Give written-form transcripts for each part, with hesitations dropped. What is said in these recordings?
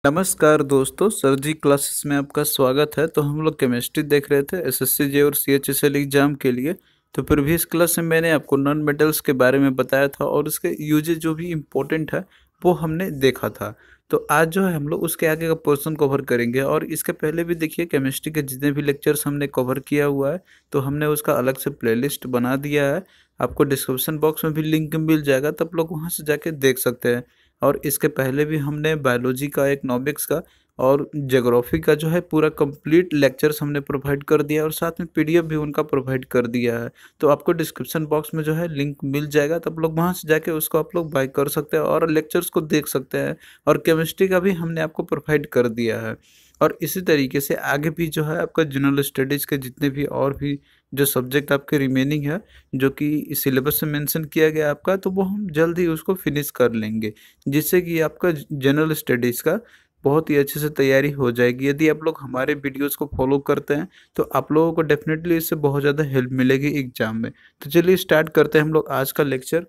नमस्कार दोस्तों, सर जी क्लासेस में आपका स्वागत है। तो हम लोग केमिस्ट्री देख रहे थे एसएससी जे और सीएचएसएल एग्जाम के लिए। तो प्रीवियस क्लास में मैंने आपको नॉन मेटल्स के बारे में बताया था और उसके यूजेज जो भी इम्पोर्टेंट है वो हमने देखा था। तो आज जो है हम लोग उसके आगे का पोर्शन कवर करेंगे। और इसके पहले भी देखिए केमिस्ट्री के जितने भी लेक्चर्स हमने कवर किया हुआ है तो हमने उसका अलग से प्लेलिस्ट बना दिया है। आपको डिस्क्रिप्शन बॉक्स में भी लिंक मिल जाएगा, तब लोग वहाँ से जाके देख सकते हैं। और इसके पहले भी हमने बायोलॉजी का, इकोनॉमिक्स का और ज्योग्राफी का जो है पूरा कंप्लीट लेक्चर्स हमने प्रोवाइड कर दिया और साथ में पीडीएफ भी उनका प्रोवाइड कर दिया है। तो आपको डिस्क्रिप्शन बॉक्स में जो है लिंक मिल जाएगा, तब लोग वहाँ से जाके उसको आप लोग बाय कर सकते हैं और लेक्चर्स को देख सकते हैं। और केमिस्ट्री का भी हमने आपको प्रोवाइड कर दिया है। और इसी तरीके से आगे भी जो है आपका जनरल स्टडीज़ के जितने भी और भी जो सब्जेक्ट आपके रिमेनिंग है, जो कि सिलेबस में मेंशन किया गया आपका, तो वो हम जल्द ही उसको फिनिश कर लेंगे, जिससे कि आपका जनरल स्टडीज़ का बहुत ही अच्छे से तैयारी हो जाएगी। यदि आप लोग हमारे वीडियोस को फॉलो करते हैं तो आप लोगों को डेफिनेटली इससे बहुत ज़्यादा हेल्प मिलेगी एग्जाम में। तो चलिए स्टार्ट करते हैं हम लोग आज का लेक्चर।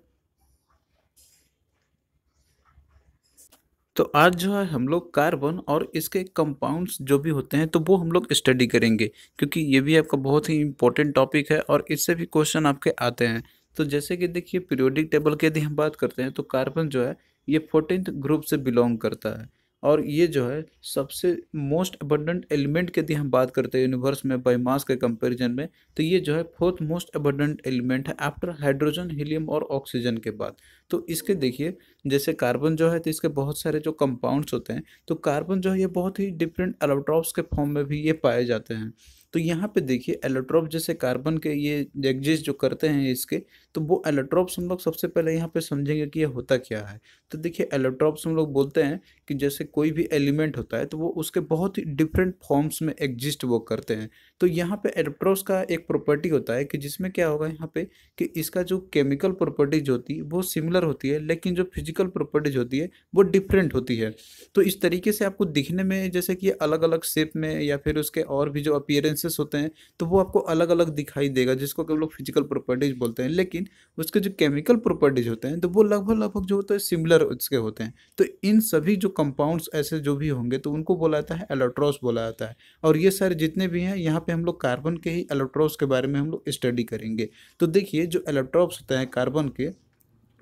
तो आज जो है हम लोग कार्बन और इसके कंपाउंड्स जो भी होते हैं तो वो हम लोग स्टडी करेंगे, क्योंकि ये भी आपका बहुत ही इंपॉर्टेंट टॉपिक है और इससे भी क्वेश्चन आपके आते हैं। तो जैसे कि देखिए पीरियोडिक टेबल की यदि हम बात करते हैं तो कार्बन जो है ये 14th ग्रुप से बिलोंग करता है। और ये जो है सबसे मोस्ट अबंडेंट एलिमेंट की यदि हम बात करते हैं यूनिवर्स में बाई मास के कंपैरिजन में, तो ये जो है फोर्थ मोस्ट अबंडेंट एलिमेंट है आफ्टर हाइड्रोजन, हीलियम और ऑक्सीजन के बाद। तो इसके देखिए जैसे कार्बन जो है तो इसके बहुत सारे जो कंपाउंड्स होते हैं, तो कार्बन जो है ये बहुत ही डिफरेंट एलोट्रॉप्स के फॉर्म में भी ये पाए जाते हैं। तो यहाँ पे देखिए एलोट्रॉप जैसे कार्बन के ये एग्जिस्ट जो करते हैं इसके, तो वो एलोट्रॉप्स हम लोग सबसे पहले यहाँ पे समझेंगे कि ये होता क्या है। तो देखिए एलोट्रॉप्स हम लोग बोलते हैं कि जैसे कोई भी एलिमेंट होता है तो वो उसके बहुत ही डिफरेंट फॉर्म्स में एग्जिस्ट वो करते हैं। तो यहाँ पे एलोट्रॉप्स का एक प्रॉपर्टी होता है कि जिसमें क्या होगा यहाँ पे कि इसका जो केमिकल प्रॉपर्टीज होती है वो सिमिलर होती है, लेकिन जो फिजिकल प्रॉपर्टीज होती है वो डिफरेंट होती है। तो इस तरीके से आपको दिखने में जैसे कि अलग अलग शेप में या फिर उसके और भी जो अपीयरेंसेस होते हैं तो वो आपको अलग अलग दिखाई देगा, जिसको कि हम लोग फिजिकल प्रॉपर्टीज बोलते हैं। लेकिन उसके जो केमिकल प्रॉपर्टीज होते हैं तो वो लगभग लगभग जो होते हैं सिमिलर उसके होते हैं। तो इन सभी जो कंपाउंड्स ऐसे जो भी होंगे तो उनको बोला जाता है एलोट्रॉस बोला जाता है। और ये सारे जितने भी हैं यहाँ पे हम लोग कार्बन के ही एलोट्रॉस के बारे में हम लोग स्टडी करेंगे। तो देखिए जो एलोट्रॉप्स होते हैं कार्बन के,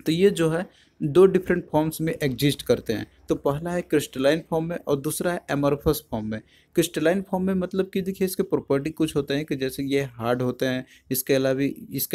तो ये जो है दो डिफरेंट फॉर्म्स में एग्जिस्ट करते हैं। तो पहला है क्रिस्टलाइन फॉर्म में और दूसरा है एमॉर्फस फॉर्म में। क्रिस्टलाइन फॉर्म में मतलब कि देखिए इसके प्रॉपर्टी कुछ होते हैं कि जैसे ये हार्ड होते हैं, इसके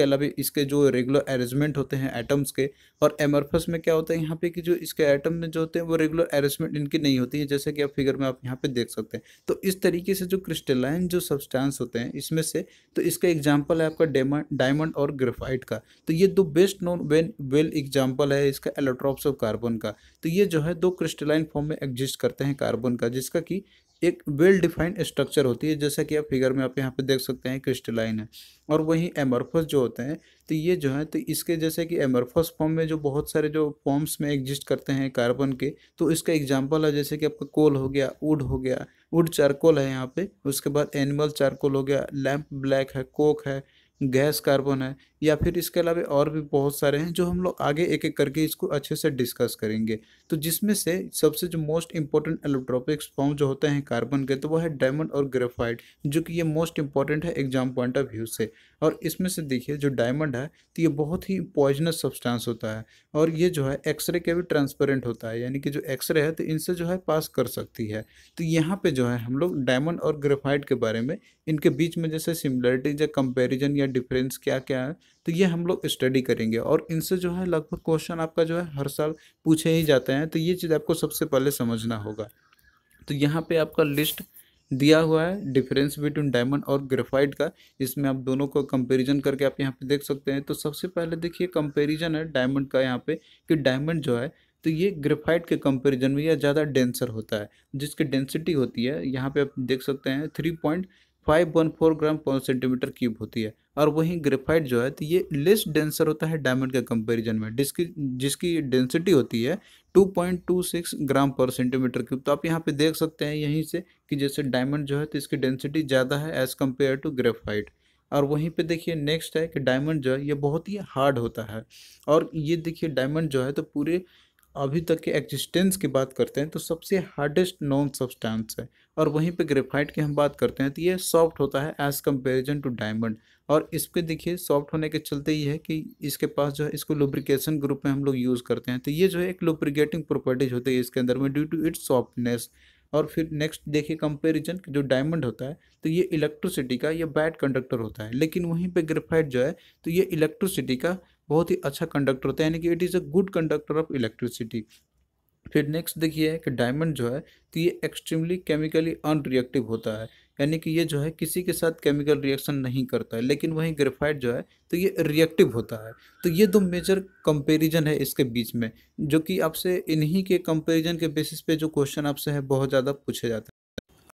अलावा इसके जो रेगुलर अरेंजमेंट होते हैं एटम्स के। और एमॉर्फस में क्या होता है यहाँ पे कि जो इसके एटम में जो होते हैं वो रेगुलर अरेंजमेंट इनकी नहीं होती है, जैसे कि आप फिगर में आप यहाँ पे देख सकते हैं। तो इस तरीके से जो क्रिस्टलाइन जो सब्सटेंस होते हैं इसमें से, तो इसका एग्जाम्पल है आपका डायमंड और ग्रेफाइट का। तो ये दो बेस्ट नोन वेल एग्जाम्पल है इसका एलोट्रॉप्स ऑफ कार्बन का। तो ये जो है दो क्रिस्टलाइन फॉर्म में एग्जिस्ट करते हैं कार्बन का, जिसका कि एक वेल डिफाइंड स्ट्रक्चर होती है, जैसा कि आप फिगर में आप यहाँ पे देख सकते हैं क्रिस्टलाइन है। और वहीं एमॉर्फस जो होते हैं तो ये जो है तो इसके जैसे कि एमॉर्फस फॉर्म में जो बहुत सारे जो फॉर्म्स में एग्जिस्ट करते हैं कार्बन के, तो इसका एग्जांपल है जैसे कि आपका कोल हो गया, वुड हो गया, वुड चारकोल है यहाँ पे, उसके बाद एनिमल चारकोल हो गया, लैम्प ब्लैक है, कोक है, गैस कार्बन है, या फिर इसके अलावा और भी बहुत सारे हैं जो हम लोग आगे एक एक करके इसको अच्छे से डिस्कस करेंगे। तो जिसमें से सबसे जो मोस्ट इंपॉर्टेंट एलोट्रोपिक फॉर्म जो होते हैं कार्बन के, तो वो है डायमंड और ग्रेफाइट, जो कि ये मोस्ट इंपॉर्टेंट है एग्जाम पॉइंट ऑफ व्यू से। और इसमें से देखिए जो डायमंड है तो ये बहुत ही पॉइजनस सब्सटेंस होता है और ये जो है एक्सरे के भी ट्रांसपेरेंट होता है, यानी कि जो एक्सरे है तो इनसे जो है पास कर सकती है। तो यहाँ पे जो है हम लोग डायमंड और ग्रेफाइट के बारे में, इनके बीच में जैसे सिमिलरिटीज या कंपैरिजन या डिफरेंस क्या क्या है, तो ये हम लोग स्टडी करेंगे। और इनसे जो है लगभग क्वेश्चन आपका जो है हर साल पूछे ही जाते हैं, तो ये चीज़ आपको सबसे पहले समझना होगा। तो यहाँ पे आपका लिस्ट दिया हुआ है डिफरेंस बिटवीन डायमंड और ग्रेफाइट का। इसमें आप दोनों को कंपैरिजन करके आप यहाँ पे देख सकते हैं। तो सबसे पहले देखिए कंपैरिजन है डायमंड का यहाँ पे, कि डायमंड जो है तो ये ग्रेफाइट के कंपैरिजन में यह ज़्यादा डेंसर होता है, जिसकी डेंसिटी होती है यहाँ पे आप देख सकते हैं 3.514 ग्राम पर सेंटीमीटर क्यूब होती है। और वहीं ग्रेफाइट जो है तो ये लेस डेंसर होता है डायमंड के कंपैरिजन में, जिसकी जिसकी डेंसिटी होती है 2.26 ग्राम पर सेंटीमीटर क्यूब। तो आप यहाँ पे देख सकते हैं यहीं से कि जैसे डायमंड जो है तो इसकी डेंसिटी ज़्यादा है एज़ कम्पेयर टू ग्रेफाइट। और वहीं पे देखिए नेक्स्ट है कि डायमंड जो है ये बहुत ही हार्ड होता है। और ये देखिए डायमंड जो है तो पूरे अभी तक के एग्जिस्टेंस की बात करते हैं तो सबसे हार्डेस्ट नॉन सब्सटेंस है। और वहीं पे ग्रेफाइट की हम बात करते हैं तो ये सॉफ्ट होता है एज कंपेरिजन टू डायमंड। और इस पे देखिए सॉफ्ट होने के चलते ही है कि इसके पास जो है इसको लुब्रिकेशन ग्रुप में हम लोग यूज़ करते हैं, तो ये जो है एक लुब्रिकेटिंग प्रॉपर्टीज होती है इसके अंदर में ड्यू टू इट्स सॉफ्टनेस। और फिर नेक्स्ट देखिए कंपैरिजन, जो डायमंड होता है तो ये इलेक्ट्रिसिटी का ये बैड कंडक्टर होता है, लेकिन वहीं पे ग्रेफाइट जो है तो ये इलेक्ट्रिसिटी का बहुत ही अच्छा कंडक्टर होता है, यानी कि it is a good conductor of electricity. फिर नेक्स्ट देखिए कि डायमंड जो है तो ये एक्सट्रीमली केमिकली अनरिएक्टिव होता है, यानी कि ये जो है किसी के साथ केमिकल रिएक्शन नहीं करता है, लेकिन वहीं ग्रेफाइट जो है तो ये रिएक्टिव होता है। तो ये दो मेजर कंपैरिजन है इसके बीच में, जो कि आपसे इन्हीं के कंपैरिजन के बेसिस पे जो क्वेश्चन आपसे है बहुत ज़्यादा पूछे जाते हैं।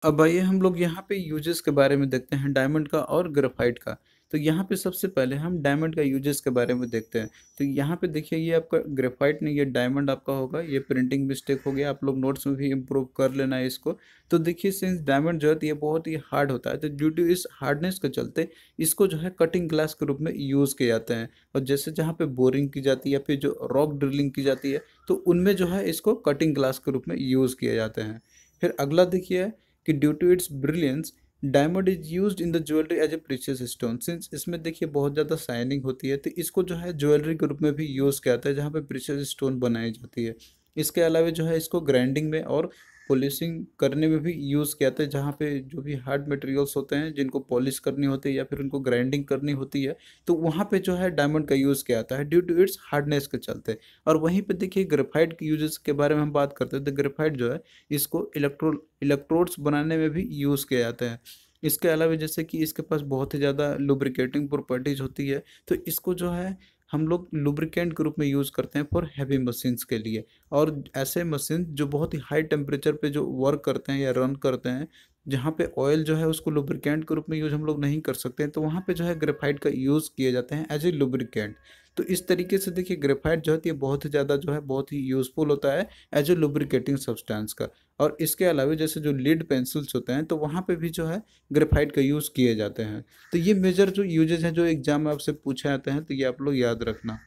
अब आइए हम लोग यहाँ पे यूजेस के बारे में देखते हैं डायमंड का और ग्रेफाइट का। तो यहाँ पे सबसे पहले हम डायमंड का यूजेस के बारे में देखते हैं। तो यहाँ पे देखिए ये आपका ग्रेफाइट नहीं, ये डायमंड आपका होगा, ये प्रिंटिंग मिस्टेक हो गया, आप लोग नोट्स में भी इम्प्रूव कर लेना है इसको। तो देखिए सिंस डायमंड जो है तो ये बहुत ही हार्ड होता है, तो ड्यू टू इस हार्डनेस के चलते इसको जो है कटिंग ग्लास के रूप में यूज़ किए जाते हैं। और जैसे जहाँ पे बोरिंग की जाती है या फिर जो रॉक ड्रिलिंग की जाती है तो उनमें जो है इसको कटिंग ग्लास के रूप में यूज़ किए जाते हैं। फिर अगला देखिए कि due to its brilliance diamond is used in the jewellery as a precious stone. Since इसमें देखिए बहुत ज़्यादा शाइनिंग होती है तो इसको जो है ज्वेलरी के रूप में भी यूज़ किया जाता है, जहाँ पे प्रीशियस स्टोन बनाई जाती है। इसके अलावा जो है इसको ग्राइंडिंग में और पॉलिशिंग करने में भी यूज़ किया जाता है, जहाँ पे जो भी हार्ड मटेरियल्स होते हैं जिनको पॉलिश करनी होती है या फिर उनको ग्राइंडिंग करनी होती है तो वहाँ पे जो है डायमंड का यूज़ किया जाता है ड्यू टू इट्स हार्डनेस के चलते। और वहीं पे देखिए ग्रेफाइट के यूजेस के बारे में हम बात करते हैं तो ग्रेफाइट जो है इसको इलेक्ट्रोड्स बनाने में भी यूज़ किया जाता है। इसके अलावा जैसे कि इसके पास बहुत ही ज़्यादा लुब्रिकेटिंग प्रॉपर्टीज होती है, तो इसको जो है हम लोग लुब्रिकेंट के रूप में यूज़ करते हैं फॉर हैवी मशीन्स के लिए। और ऐसे मशीन जो बहुत ही हाई टेम्परेचर पे जो वर्क करते हैं या रन करते हैं, जहाँ पे ऑयल जो है उसको लुब्रिकेंट के रूप में यूज़ हम लोग नहीं कर सकते हैं, तो वहाँ पे जो है ग्रेफाइट का यूज़ किए जाते हैं एज ए लुब्रिकेंट। तो इस तरीके से देखिए ग्रेफाइट जो है ये बहुत ही ज़्यादा जो है बहुत ही यूज़फुल होता है एज ए लुब्रिकेटिंग सब्सटेंस का। और इसके अलावा जैसे जो लीड पेंसिल्स होते हैं तो वहाँ पे भी जो है ग्रेफाइट का यूज़ किए जाते हैं। तो ये मेजर जो यूजेज हैं जो एग्जाम में आपसे पूछे जाते हैं तो ये आप लोग याद रखना।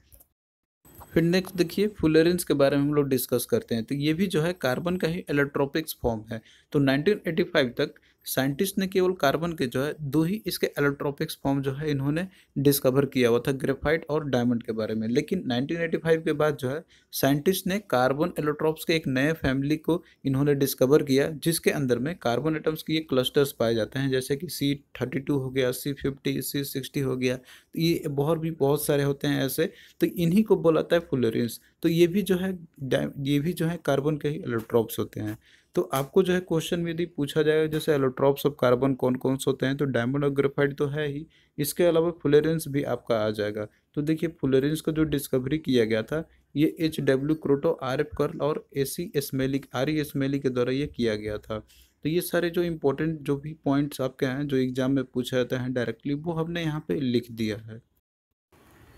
फिर नेक्स्ट देखिए फुलेरिन्स के बारे में हम लोग डिस्कस करते हैं, तो ये भी जो है कार्बन का ही एलोट्रोपिक्स फॉर्म है। तो 1985 तक साइंटिस्ट ने केवल कार्बन के जो है दो ही इसके एलोट्रोपिक्स फॉर्म जो है इन्होंने डिस्कवर किया हुआ था, ग्रेफाइट और डायमंड के बारे में। लेकिन 1985 के बाद जो है साइंटिस्ट ने कार्बन एलोट्रोप्स के एक नए फैमिली को इन्होंने डिस्कवर किया, जिसके अंदर में कार्बन एटम्स की ये क्लस्टर्स पाए जाते हैं, जैसे कि C32 हो गया, C50, C60 हो गया, तो ये बहुत सारे होते हैं ऐसे। तो इन्हीं को बोलाता है फुलरेंस। तो ये भी जो है ये भी जो है कार्बन के ही एलोट्रॉप्स होते हैं। तो आपको जो है क्वेश्चन में यदि पूछा जाएगा जैसे एलोट्रॉप्स ऑफ कार्बन कौन कौन से होते हैं, तो डायमंड और ग्रेफाइट तो है ही, इसके अलावा फुलेरेंस भी आपका आ जाएगा। तो देखिए फुलेरेंस का जो डिस्कवरी किया गया था ये HW क्रोटो RF कर्ल और AC स्मेलिक RE स्मेलिक के द्वारा ये किया गया था। तो ये सारे जो इंपॉर्टेंट जो भी पॉइंट्स आपके हैं जो एग्जाम में पूछा जाता है डायरेक्टली, वो हमने यहाँ पे लिख दिया है।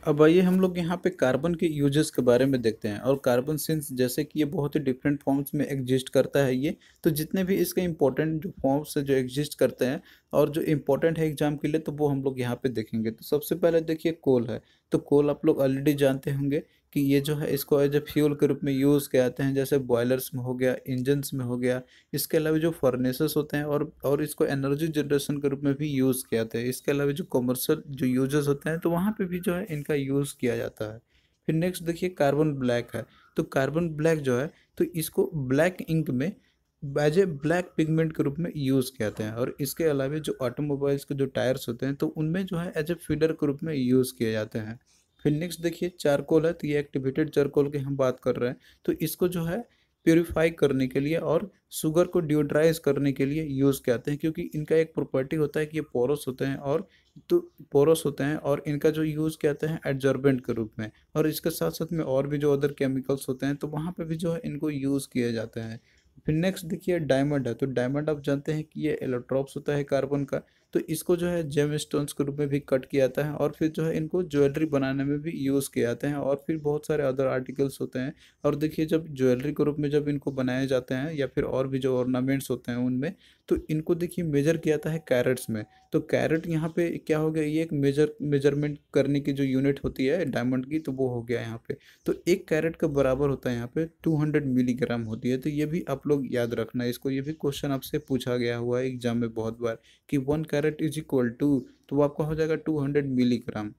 अब आइए हम लोग यहाँ पे कार्बन के यूजेस के बारे में देखते हैं। और कार्बन सिंस जैसे कि ये बहुत ही डिफरेंट फॉर्म्स में एग्जिस्ट करता है ये, तो जितने भी इसके इंपॉर्टेंट जो फॉर्म्स है जो एग्जिस्ट करते हैं और जो इम्पोर्टेंट है एग्जाम के लिए, तो वो हम लोग यहाँ पे देखेंगे। तो सबसे पहले देखिए कोल है। तो कोल आप लोग ऑलरेडी जानते होंगे कि ये जो है इसको एज ए फ्यूल के रूप में यूज़ किए जाते हैं, जैसे बॉयलर्स में हो गया, इंजन्स में हो गया। इसके अलावा जो फर्नेसेस होते हैं और इसको एनर्जी जनरेशन के रूप में भी यूज़ किया जाता है। इसके अलावा जो कमर्शियल जो यूजेस होते हैं तो वहाँ पे भी जो है इनका यूज़ किया जाता है। फिर नेक्स्ट देखिए कार्बन ब्लैक है। तो कार्बन ब्लैक जो है तो इसको ब्लैक इंक में एज ए ब्लैक पिगमेंट के रूप में यूज़ किया जाते हैं। और इसके अलावा जो ऑटोमोबाइल्स के जो टायर्स होते हैं तो उनमें जो है एज ए फीडर के रूप में यूज़ किए जाते हैं। फिर नेक्स्ट देखिए चारकोल है। तो ये एक्टिवेटेड चारकोल की हम बात कर रहे हैं। तो इसको जो है प्योरीफाई करने के लिए और शुगर को डिओड्राइज करने के लिए यूज़ किया जाते हैं, क्योंकि इनका एक प्रॉपर्टी होता है कि ये पोरस होते हैं और तो पोरस होते हैं और इनका जो यूज़ किया जाता है एडजॉर्बेंट के रूप में। और इसके साथ साथ में और भी जो अदर केमिकल्स होते हैं तो वहाँ पे भी जो है इनको यूज़ किए जाते हैं। फिर नेक्स्ट देखिए डायमंड है। तो डायमंड आप जानते हैं कि ये एलोट्रॉप्स होता है कार्बन का। तो इसको जो है जेम स्टोन्स के रूप में भी कट किया जाता है और फिर जो है इनको ज्वेलरी बनाने में भी यूज़ किए जाते हैं और फिर बहुत सारे अदर आर्टिकल्स होते हैं। और देखिए जब ज्वेलरी के रूप में जब इनको बनाए जाते हैं या फिर और भी जो ऑर्नामेंट्स होते हैं उनमें, तो इनको देखिए मेजर किया जाता है कैरेट्स में। तो कैरेट यहाँ पे क्या हो गया, ये एक मेजरमेंट करने की जो यूनिट होती है डायमंड की, तो वो हो गया यहाँ पे। तो एक कैरेट के बराबर होता है यहाँ पे 200 मिलीग्राम होती है। तो ये भी आप लोग याद रखना, इसको ये भी क्वेश्चन आपसे पूछा गया हुआ है एग्जाम में बहुत बार कि 1 कैरेट इज इक्वल टू, तो वो आपका हो जाएगा 200 मिलीग्राम।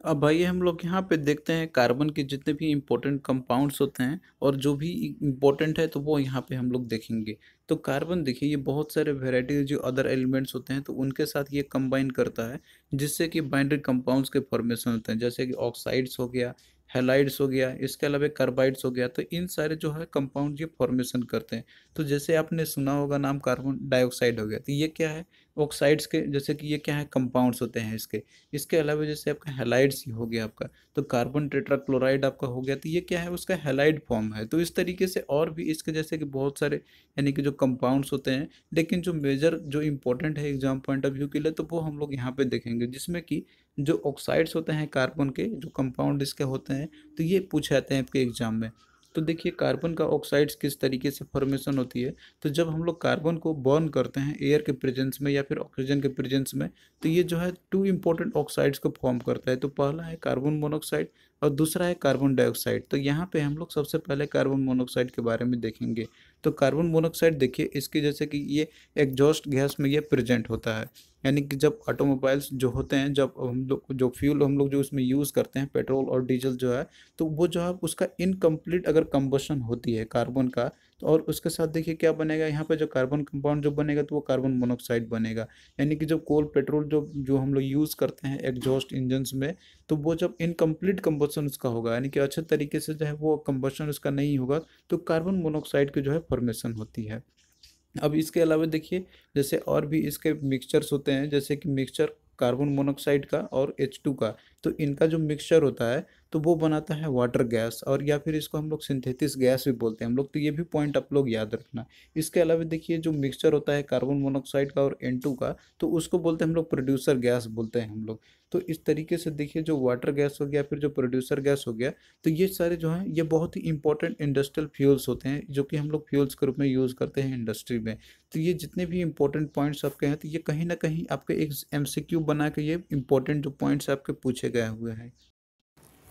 अब भाई हम लोग यहाँ पे देखते हैं कार्बन के जितने भी इम्पोर्टेंट कंपाउंड्स होते हैं और जो भी इम्पोर्टेंट है तो वो यहाँ पे हम लोग देखेंगे। तो कार्बन देखिए ये बहुत सारे वेराइटीज जो अदर एलिमेंट्स होते हैं तो उनके साथ ये कंबाइन करता है, जिससे कि बाइंडरी कंपाउंड्स के फॉर्मेशन होते हैं, जैसे कि ऑक्साइड्स हो गया, हैलाइड्स हो गया, इसके अलावा कार्बाइड्स हो गया। तो इन सारे जो है कंपाउंड ये फॉर्मेशन करते हैं। तो जैसे आपने सुना होगा नाम कार्बन डाइऑक्साइड हो गया, तो ये क्या है, ऑक्साइड्स के जैसे कि ये क्या है कंपाउंड्स होते हैं इसके। इसके अलावा जैसे आपका हैलाइड्स हो गया आपका, तो कार्बन टेट्राक्लोराइड आपका हो गया, तो ये क्या है उसका हैलाइड फॉर्म है। तो इस तरीके से और भी इसके जैसे कि बहुत सारे यानी कि जो कंपाउंड्स होते हैं, लेकिन जो मेजर जो इंपॉर्टेंट है एग्जाम पॉइंट ऑफ व्यू के लिए, तो वो हम लोग यहाँ पे देखेंगे, जिसमें कि जो ऑक्साइड्स होते हैं कार्बन के जो कंपाउंड इसके होते हैं, तो ये पूछे जाते हैं आपके एग्जाम में। तो देखिए कार्बन का ऑक्साइड्स किस तरीके से फॉर्मेशन होती है। तो जब हम लोग कार्बन को बर्न करते हैं एयर के प्रेजेंस में या फिर ऑक्सीजन के प्रेजेंस में, तो ये जो है टू इंपॉर्टेंट ऑक्साइड्स को फॉर्म करता है। तो पहला है कार्बन मोनोऑक्साइड और दूसरा है कार्बन डाइऑक्साइड। तो यहाँ पे हम लोग सबसे पहले कार्बन मोनोऑक्साइड के बारे में देखेंगे। तो कार्बन मोनोऑक्साइड देखिए इसकी जैसे कि ये एग्जॉस्ट गैस में ये प्रेजेंट होता है, यानी कि जब ऑटोमोबाइल्स जो होते हैं, जब हम लोग जो फ्यूल हम लोग जो उसमें यूज़ करते हैं पेट्रोल और डीजल जो है, तो वो जो है उसका इनकम्प्लीट अगर कंबशन होती है कार्बन का, तो और उसके साथ देखिए क्या बनेगा यहाँ पे, जो कार्बन कंपाउंड जो बनेगा तो वो कार्बन मोनोऑक्साइड बनेगा। यानी कि जब कोल पेट्रोल जो जो हम लोग यूज़ करते हैं एग्जॉस्ट इंजन्स में, तो वो जब इनकम्प्लीट कंबशन उसका होगा, यानी कि अच्छे तरीके से जो है वो कंबशन उसका नहीं होगा, तो कार्बन मोनोऑक्साइड की जो है फॉर्मेशन होती है। अब इसके अलावा देखिए जैसे और भी इसके मिक्सचर्स होते हैं, जैसे कि मिक्सचर कार्बन मोनोऑक्साइड का और H2 का, तो इनका जो मिक्सचर होता है तो वो बनाता है वाटर गैस, और या फिर इसको हम लोग सिंथेसिस गैस भी बोलते हैं हम लोग। तो ये भी पॉइंट आप लोग याद रखना। इसके अलावा देखिए जो मिक्सचर होता है कार्बन मोनोऑक्साइड का और N2 का, तो उसको बोलते हैं हम लोग प्रोड्यूसर गैस बोलते हैं हम लोग। तो इस तरीके से देखिए जो वाटर गैस हो गया फिर जो प्रोड्यूसर गैस हो गया, तो ये सारे जो हैं ये बहुत ही इंपॉर्टेंट इंडस्ट्रियल फ्यूल्स होते हैं, जो कि हम लोग फ्यूल्स के रूप में यूज़ करते हैं इंडस्ट्री में। तो ये जितने भी इंपॉर्टेंट पॉइंट्स आपके हैं, तो ये कहीं ना कहीं आपके एक MCQ बना के ये इंपॉर्टेंट जो पॉइंट्स आपके पूछे गए हुए हैं।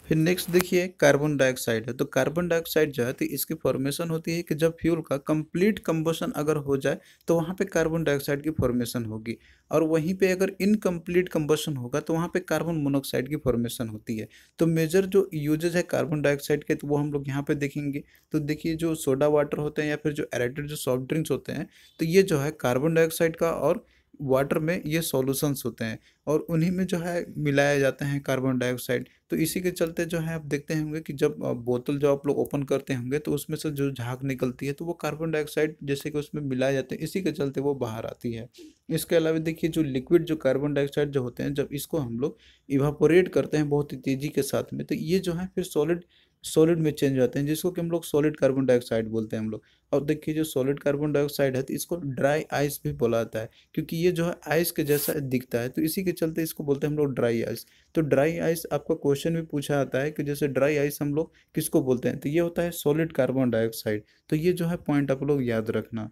फिर नेक्स्ट देखिए कार्बन डाइऑक्साइड है। तो कार्बन डाइऑक्साइड जो है तो इसकी फॉर्मेशन होती है कि जब फ्यूल का कंप्लीट कंबशन अगर हो जाए तो वहाँ पे कार्बन डाइऑक्साइड की फॉर्मेशन होगी, और वहीं पे अगर इनकम्प्लीट कंबशन होगा तो वहाँ पे कार्बन मोनोऑक्साइड की फॉर्मेशन होती है। तो मेजर जो यूजेज है कार्बन डाइऑक्साइड के, तो वो हम लोग यहाँ पे देखेंगे। तो देखिए जो सोडा वाटर होते हैं या फिर जो एरेटेड जो सॉफ्ट ड्रिंक्स होते हैं, तो ये जो है कार्बन डाइऑक्साइड का और वाटर में ये सॉल्यूशंस होते हैं, और उन्हीं में जो है मिलाया जाते हैं कार्बन डाइऑक्साइड। तो इसी के चलते जो है आप देखते होंगे कि जब बोतल जो आप लोग ओपन करते होंगे तो उसमें से जो झाग निकलती है तो वो कार्बन डाइऑक्साइड जैसे कि उसमें मिलाए जाते हैं, इसी के चलते वो बाहर आती है। इसके अलावा देखिए जो लिक्विड जो कार्बन डाइऑक्साइड जो होते हैं, जब इसको हम लोग इवापोरेट करते हैं बहुत ही तेज़ी के साथ में, तो ये जो है फिर सॉलिड सॉलिड में चेंज हो जाते हैं, जिसको कि हम लोग सॉलिड कार्बन डाइऑक्साइड बोलते हैं हम लोग। और देखिए जो सॉलिड कार्बन डाइऑक्साइड है तो इसको ड्राई आइस भी बोला जाता है, क्योंकि ये जो है आइस के जैसा दिखता है, तो इसी के चलते इसको बोलते हैं हम लोग ड्राई आइस। तो ड्राई आइस आपका क्वेश्चन भी पूछा जाता है कि जैसे ड्राई आइस हम लोग किसको बोलते हैं, तो ये होता है सॉलिड कार्बन डाइऑक्साइड। तो ये जो है पॉइंट आप लोग याद रखना।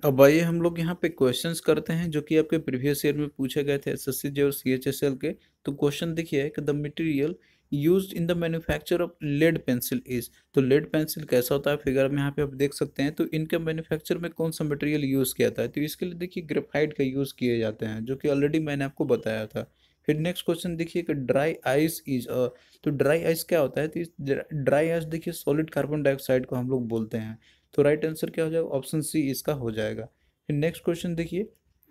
अब आइए हम लोग यहाँ पे क्वेश्चंस करते हैं जो कि आपके प्रीवियस ईयर में पूछे गए थे SSCJ और CHSL के। तो क्वेश्चन देखिए कि the material used in the manufacture of lead pencil is. तो लेड पेंसिल कैसा होता है, फिगर में यहाँ पे आप देख सकते हैं। तो इनके मैन्युफैक्चर में कौन सा मटेरियल यूज़ किया जाता है, तो इसके लिए देखिए ग्रेफाइट का यूज़ किए जाते हैं, जो कि ऑलरेडी मैंने आपको बताया था। फिर नेक्स्ट क्वेश्चन देखिए कि ड्राई आइस इज तो ड्राई आइस क्या होता है, तो इस ड्राई आइस देखिए सॉलिड कार्बन डाइऑक्साइड को हम लोग बोलते हैं। तो राइट आंसर क्या हो जाएगा, ऑप्शन सी इसका हो जाएगा। फिर नेक्स्ट क्वेश्चन देखिए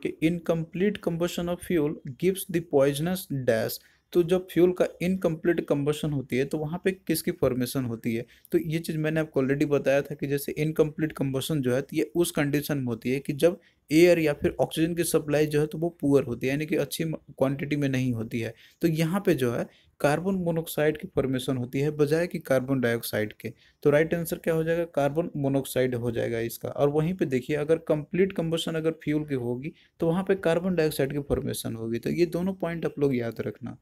कि incomplete combustion of fuel gives the poisonous dash. तो जब फ्यूल का इनकम्प्लीट कंबशन होती है तो वहाँ पे किसकी फॉर्मेशन होती है, तो ये चीज़ मैंने आपको ऑलरेडी बताया था कि जैसे इनकम्प्लीट कंबशन जो है तो ये उस कंडीशन में होती है कि जब एयर या फिर ऑक्सीजन की सप्लाई जो है तो वो पुअर होती है, यानी कि अच्छी क्वांटिटी में नहीं होती है। तो यहाँ पे जो है कार्बन मोनोऑक्साइड की फॉर्मेशन होती है बजाय कि कार्बन डाइऑक्साइड के। तो राइट आंसर क्या हो जाएगा, कार्बन मोनोऑक्साइड हो जाएगा इसका। और वहीं पे देखिए अगर कंप्लीट कंबशन अगर फ्यूल की होगी तो वहाँ पे कार्बन डाइऑक्साइड की फॉर्मेशन होगी। तो ये दोनों पॉइंट आप लोग याद रखना।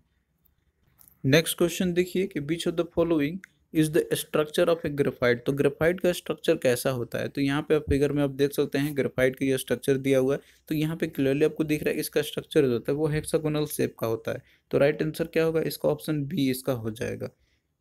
नेक्स्ट क्वेश्चन देखिए कि which of the following is the structure of a graphite. तो ग्रेफाइट का स्ट्रक्चर कैसा होता है, तो यहाँ पे आप फिगर में आप देख सकते हैं ग्रेफाइट का ये स्ट्रक्चर दिया हुआ है। तो यहाँ पे क्लियरली आपको दिख रहा है इसका स्ट्रक्चर जो होता है वो हेक्सागोनल शेप का होता है। तो राइट आंसर क्या होगा, इसका ऑप्शन बी इसका हो जाएगा।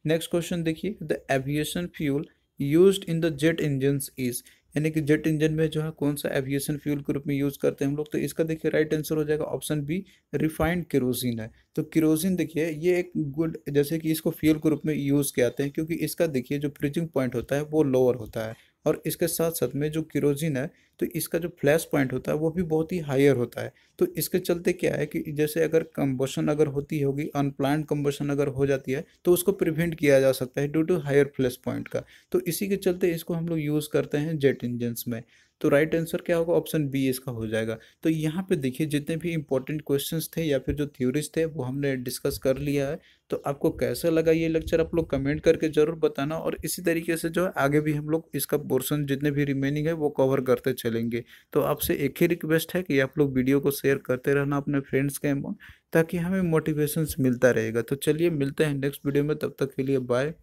नेक्स्ट क्वेश्चन देखिए, the aviation fuel used in the jet engines is, यानी कि जेट इंजन में जो है कौन सा एविएशन फ्यूल के रूप में यूज करते हैं हम लोग। तो इसका देखिए राइट आंसर हो जाएगा ऑप्शन बी, रिफाइंड केरोसिन है। तो केरोसिन देखिए ये एक गुड, जैसे कि इसको फ्यूल के रूप में यूज किए जाते हैं क्योंकि इसका देखिए जो फ्रीजिंग पॉइंट होता है वो लोअर होता है। और इसके साथ साथ में जो केरोसिन है तो इसका जो फ्लैश पॉइंट होता है वो भी बहुत ही हायर होता है। तो इसके चलते क्या है कि जैसे अगर कंबशन अगर होती होगी, अनप्लान्ड कंबशन अगर हो जाती है तो उसको प्रिवेंट किया जा सकता है due to higher flash point का। तो इसी के चलते इसको हम लोग यूज़ करते हैं जेट इंजन्स में। तो राइट आंसर क्या होगा, ऑप्शन बी इसका हो जाएगा। तो यहाँ पे देखिए जितने भी इंपॉर्टेंट क्वेश्चंस थे या फिर जो थ्योरीज थे वो हमने डिस्कस कर लिया है। तो आपको कैसा लगा ये लेक्चर आप लोग कमेंट करके ज़रूर बताना, और इसी तरीके से जो है आगे भी हम लोग इसका पोर्शन जितने भी रिमेनिंग है वो कवर करते चलेंगे। तो आपसे एक ही रिक्वेस्ट है कि आप लोग वीडियो को शेयर करते रहना अपने फ्रेंड्स के अमाउंट, ताकि हमें मोटिवेशंस मिलता रहेगा। तो चलिए मिलते हैं नेक्स्ट वीडियो में, तब तक के लिए बाय।